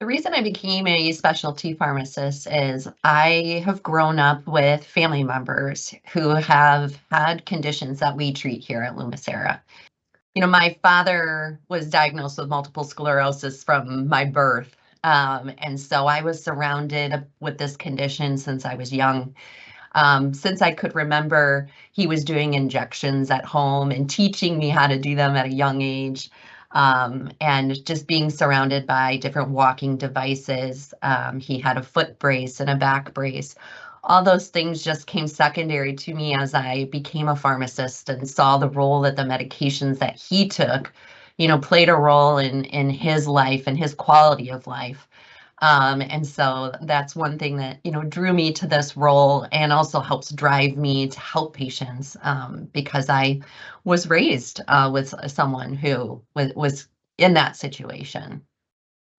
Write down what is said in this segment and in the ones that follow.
The reason I became a specialty pharmacist is I have grown up with family members who have had conditions that we treat here at Lumicera. My father was diagnosed with multiple sclerosis from my birth. And so I was surrounded with this condition since I was young. Since I could remember, he was doing injections at home and teaching me how to do them at a young age. And just being surrounded by different walking devices. He had a foot brace and a back brace. All those things just came secondary to me as I became a pharmacist and saw the role that the medications that he took, played a role in his life and his quality of life. And so that's one thing that, drew me to this role and also helps drive me to help patients, because I was raised with someone who was in that situation.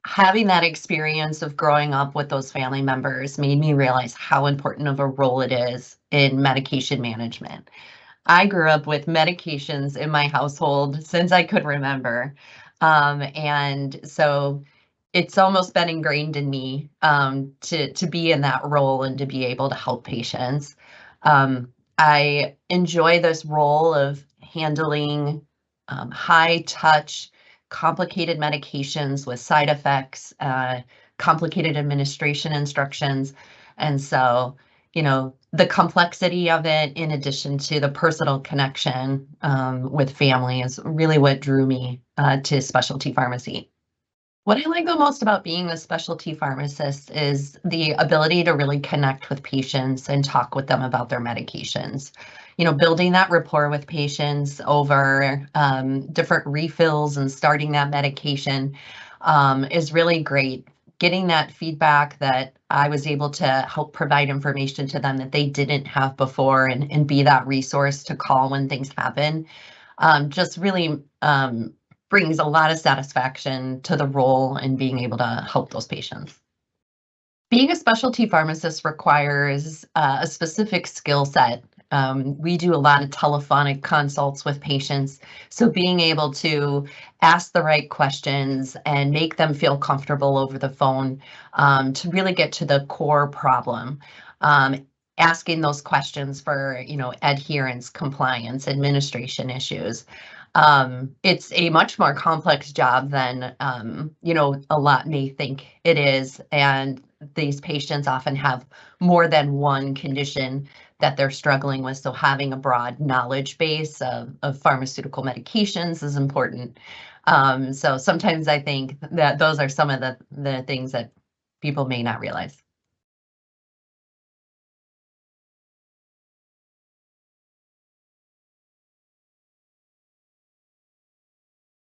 Having that experience of growing up with those family members made me realize how important of a role it is in medication management. I grew up with medications in my household since I could remember. And so it's almost been ingrained in me, to be in that role and to be able to help patients. I enjoy this role of handling high touch, complicated medications with side effects, complicated administration instructions. And so, the complexity of it, in addition to the personal connection with family, is really what drew me to specialty pharmacy. What I like the most about being a specialty pharmacist is the ability to really connect with patients and talk with them about their medications. Building that rapport with patients over different refills and starting that medication is really great. Getting that feedback that I was able to help provide information to them that they didn't have before, and be that resource to call when things happen, just really brings a lot of satisfaction to the role and being able to help those patients. Being a specialty pharmacist requires a specific skill set. We do a lot of telephonic consults with patients, so being able to ask the right questions and make them feel comfortable over the phone, to really get to the core problem. Asking those questions for, adherence, compliance, administration issues. It's a much more complex job than, a lot may think it is. And these patients often have more than one condition that they're struggling with. So having a broad knowledge base of pharmaceutical medications is important. So sometimes I think that those are some of the things that people may not realize.